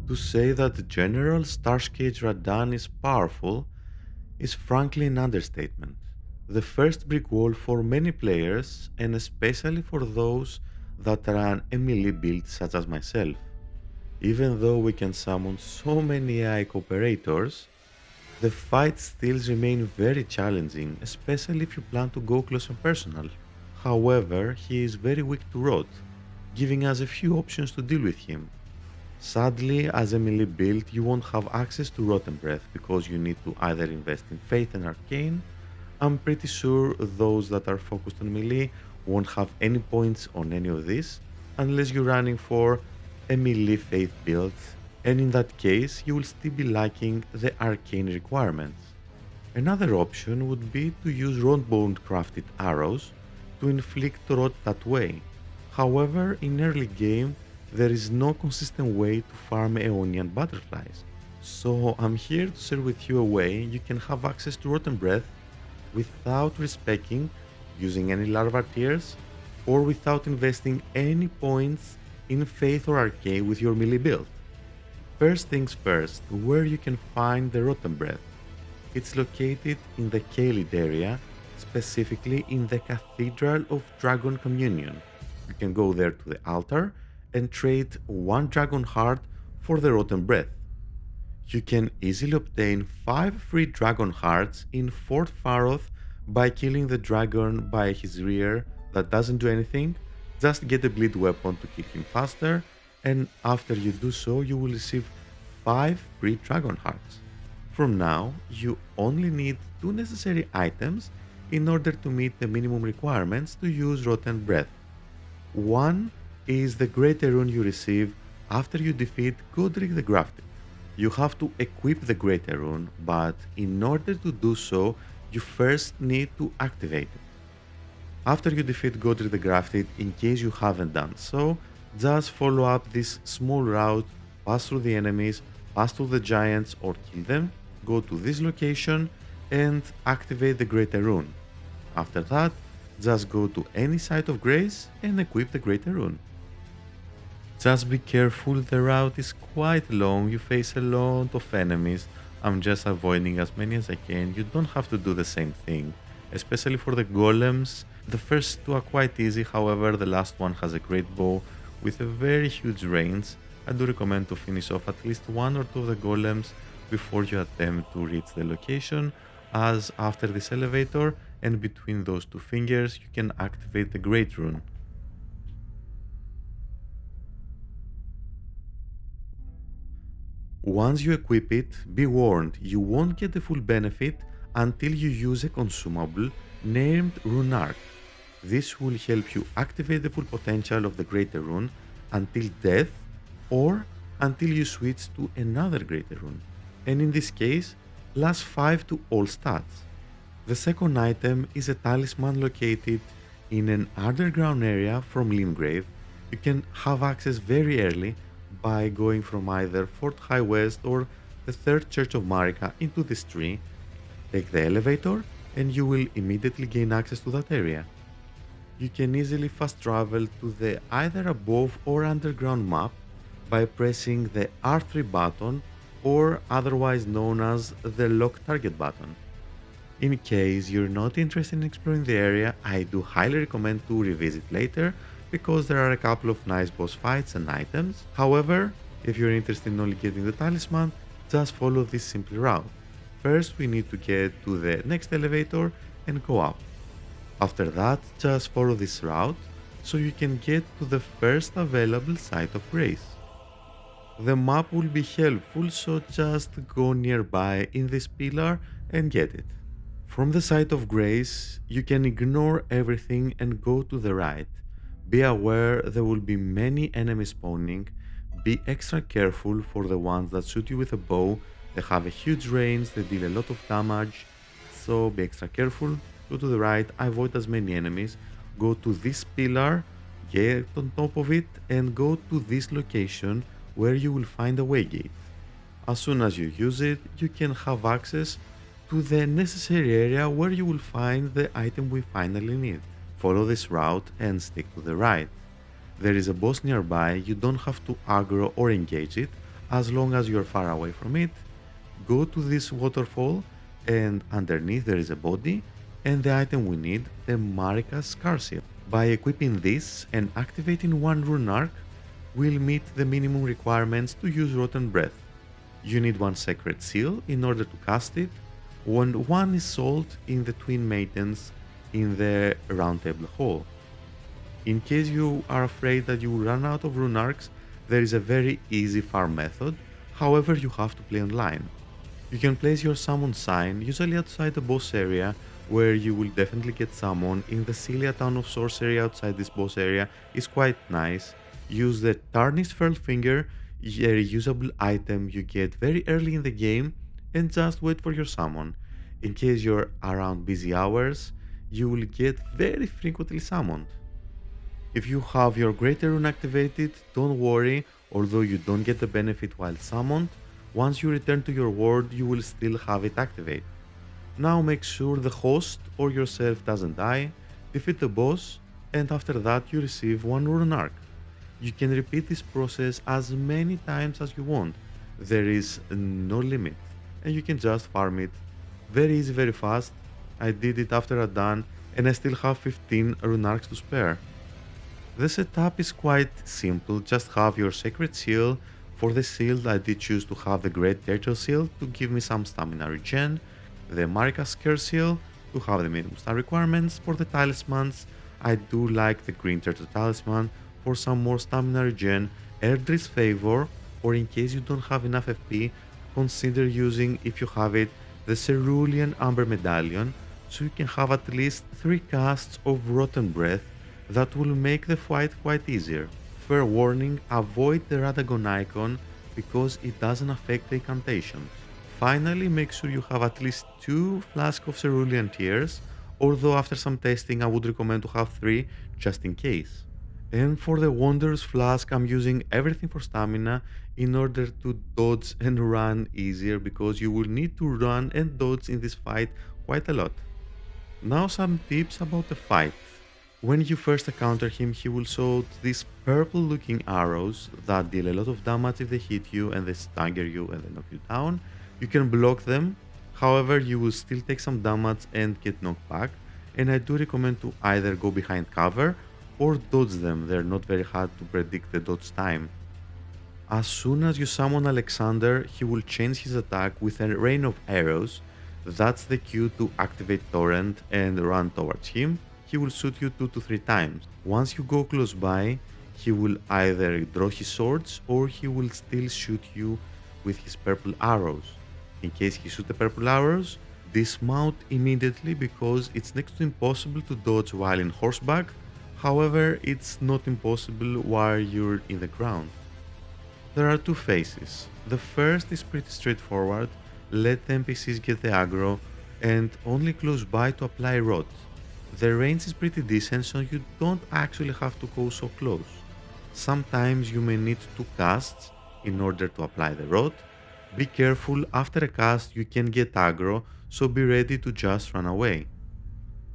To say that General Starscourge Radahn is powerful is frankly an understatement. The first brick wall for many players, and especially for those that run a melee build such as myself. Even though we can summon so many AI cooperators, the fights still remain very challenging, especially if you plan to go close and personal. However, he is very weak to rot, giving us a few options to deal with him. Sadly, as a melee build, you won't have access to Rotten Breath because you need to either invest in Faith and Arcane. I'm pretty sure those that are focused on melee won't have any points on any of this unless you're running for a melee Faith build, and in that case, you will still be lacking the Arcane requirements. Another option would be to use Rodbone crafted arrows to inflict rot that way. However, in early game, there is no consistent way to farm Aeonian butterflies. So I'm here to share with you a way you can have access to Rotten Breath without respecing using any larva tiers or without investing any points in Faith or Arcane with your melee build. First things first, where you can find the Rotten Breath. It's located in the Caelid area, specifically in the Cathedral of Dragon Communion. You can go there to the altar and trade one dragon heart for the Rotten Breath. You can easily obtain 5 free dragon hearts in Fort Faroth by killing the dragon by his rear that doesn't do anything, just get a bleed weapon to kill him faster, and after you do so you will receive 5 free dragon hearts. From now, you only need 2 necessary items in order to meet the minimum requirements to use Rotten Breath. One is the greater rune you receive after you defeat Godric the Grafted. You have to equip the greater rune, but in order to do so, you first need to activate it. After you defeat Godric the Grafted, in case you haven't done so, just follow up this small route, pass through the enemies, pass through the giants or kill them, go to this location and activate the greater rune. After that, just go to any site of grace and equip the greater rune. Just be careful, the route is quite long, you face a lot of enemies. I'm just avoiding as many as I can. You don't have to do the same thing, especially for the golems. The first 2 are quite easy, however the last one has a great bow with a very huge range. I do recommend to finish off at least 1 or 2 of the golems before you attempt to reach the location, as after this elevator and between those 2 fingers you can activate the great rune. Once you equip it, be warned, you won't get the full benefit until you use a consumable named Rune Arc. This will help you activate the full potential of the greater rune until death or until you switch to another greater rune, and in this case, +5 to all stats. The second item is a talisman located in an underground area from Limgrave. You can have access very early by going from either Fort High West or the third church of Marika into this tree. Take the elevator and you will immediately gain access to that area. You can easily fast travel to the either above or underground map by pressing the R3 button, or otherwise known as the lock target button. In case you're not interested in exploring the area, I do highly recommend to revisit later because there are a couple of nice boss fights and items. However, if you're interested in only getting the talisman, just follow this simple route. First we need to get to the next elevator and go up. After that, just follow this route so you can get to the first available site of grace. The map will be helpful, so just go nearby in this pillar and get it. From the site of grace, you can ignore everything and go to the right. Be aware there will be many enemies spawning. Be extra careful for the ones that shoot you with a bow. They have a huge range, they deal a lot of damage, so be extra careful. Go to the right, avoid as many enemies, go to this pillar, get on top of it and go to this location where you will find a waygate. As soon as you use it, you can have access to the necessary area where you will find the item we finally need. Follow this route and stick to the right. There is a boss nearby, you don't have to aggro or engage it, as long as you're far away from it. Go to this waterfall, and underneath there is a body and the item we need, the Marika Scarseal. By equipping this and activating one rune arc, we'll meet the minimum requirements to use Rotten Breath. You need one sacred seal in order to cast it, and one is sold in the Twin Maidens in the Round Table Hall. In case you are afraid that you will run out of rune arcs, there is a very easy farm method, however you have to play online. You can place your summon sign usually outside the boss area, where you will definitely get summon. In the Celia Town of Sorcery outside this boss area is quite nice. Use the Tarnished Furl Finger, a reusable item you get very early in the game, and just wait for your summon. In case you're around busy hours, you will get very frequently summoned. If you have your Greater Rune activated, don't worry, although you don't get the benefit while summoned, once you return to your world you will still have it activated. Now make sure the host or yourself doesn't die, defeat the boss, and after that you receive one rune arc. You can repeat this process as many times as you want, there is no limit, and you can just farm it. Very easy, very fast. I did it after Radahn and I still have 15 rune arcs to spare. The setup is quite simple, just have your sacred seal. For the shield I did choose to have the Great Turtle Seal to give me some stamina regen, the Marika Scarseal to have the minimum star requirements. For the talismans, I do like the Green Turtle Talisman for some more stamina regen, Erdri's Favor, or in case you don't have enough FP, consider using, if you have it, the Cerulean Amber Medallion, so you can have at least 3 casts of Rotten Breath that will make the fight quite easier. Fair warning, avoid the Radagon icon because it doesn't affect the incantations. Finally, make sure you have at least 2 flasks of Cerulean Tears, although after some testing I would recommend to have 3 just in case. And for the Wanderer's Flask, I'm using everything for stamina in order to dodge and run easier, because you will need to run and dodge in this fight quite a lot. Now some tips about the fight. When you first encounter him, he will shoot these purple looking arrows that deal a lot of damage if they hit you and they stagger you and they knock you down. You can block them, however you will still take some damage and get knocked back, and I do recommend to either go behind cover or dodge them, they're not very hard to predict the dodge time. As soon as you summon Alexander, he will change his attack with a rain of arrows. That's the cue to activate Torrent and run towards him. He will shoot you 2 to 3 times. Once you go close by, he will either draw his swords or he will still shoot you with his purple arrows. In case he shoots the purple arrows, dismount immediately because it's next to impossible to dodge while in horseback. However, it's not impossible while you're in the ground. There are 2 phases. The first is pretty straightforward, let the NPCs get the aggro and only close by to apply rot. The range is pretty decent, so you don't actually have to go so close. Sometimes you may need 2 casts in order to apply the rot. Be careful, after a cast you can get aggro, so be ready to just run away.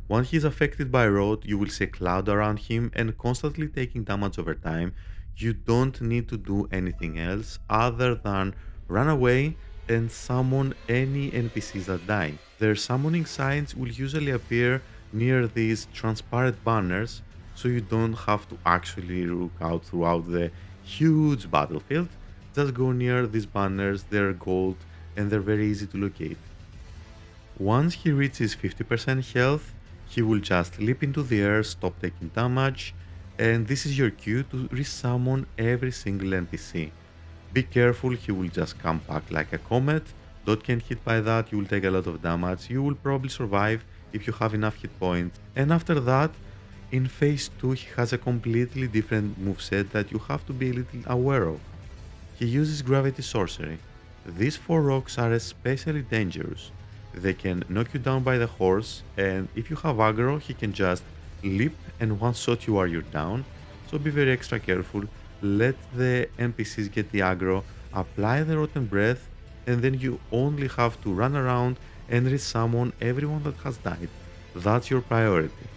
Once he is affected by rot, you will see a cloud around him and constantly taking damage over time. You don't need to do anything else other than run away and summon any NPCs that die. Their summoning signs will usually appear near these transparent banners, so you don't have to actually look out throughout the huge battlefield. Just go near these banners, they're gold and they're very easy to locate. Once he reaches 50% health, he will just leap into the air, stop taking damage, and this is your cue to resummon every single NPC. Be careful, he will just come back like a comet. Don't get hit by that, you will take a lot of damage. You will probably survive if you have enough hit points. And after that, in phase 2, he has a completely different moveset that you have to be a little aware of. He uses gravity sorcery. These 4 rocks are especially dangerous. They can knock you down by the horse, and if you have aggro, he can just leap and one-shot you while you're down, so be very extra careful. Let the NPCs get the aggro, apply the Rotten Breath, and then you only have to run around and resummon everyone that has died. That's your priority.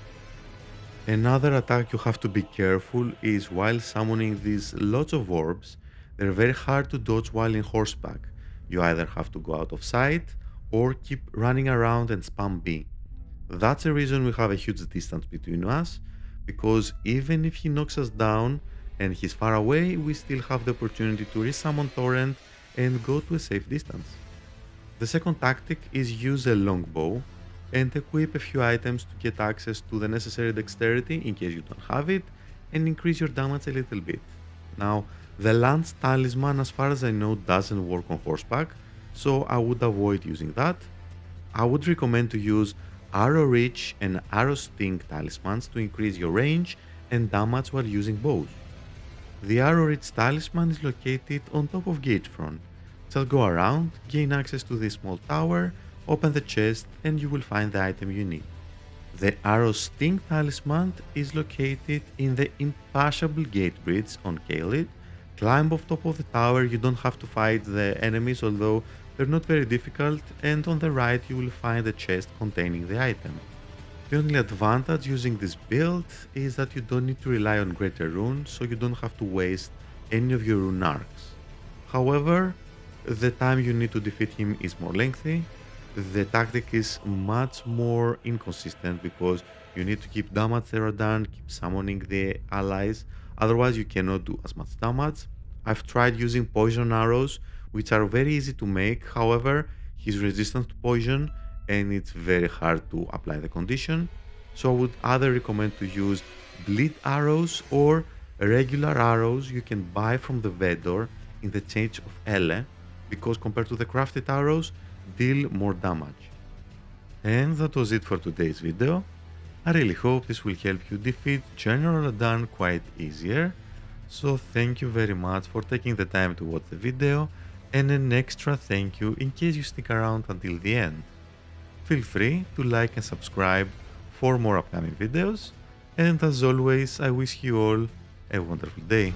Another attack you have to be careful is while summoning these lots of orbs, They're very hard to dodge while in horseback. You either have to go out of sight or keep running around and spam B. That's the reason we have a huge distance between us, because even if he knocks us down and he's far away, we still have the opportunity to resummon Torrent and go to a safe distance. The second tactic is use a longbow and equip a few items to get access to the necessary dexterity in case you don't have it, and increase your damage a little bit. Now, the Lance Talisman, as far as I know, doesn't work on horseback, so I would avoid using that. I would recommend to use Arrow Reach and Arrow Sting talismans to increase your range and damage while using bows. The Arrow Reach talisman is located on top of Gatefront. Just go around, gain access to this small tower, open the chest, and you will find the item you need. The Arrow Sting talisman is located in the Impassable Gate Bridge on Kaelid. Climb off top of the tower, you don't have to fight the enemies, although they're not very difficult, and on the right you will find a chest containing the item. The only advantage using this build is that you don't need to rely on Greater Rune, so you don't have to waste any of your rune arcs. However, the time you need to defeat him is more lengthy. The tactic is much more inconsistent because you need to keep damage the Radahn, keep summoning the allies, otherwise you cannot do as much damage. I've tried using poison arrows, which are very easy to make, however, he's resistant to poison and it's very hard to apply the condition, so I would either recommend to use bleed arrows or regular arrows you can buy from the vendor in the change of Elle, because compared to the crafted arrows, deal more damage. And that was it for today's video. I really hope this will help you defeat General Radahn quite easier, so thank you very much for taking the time to watch the video, and an extra thank you in case you stick around until the end. Feel free to like and subscribe for more upcoming videos, and as always I wish you all a wonderful day.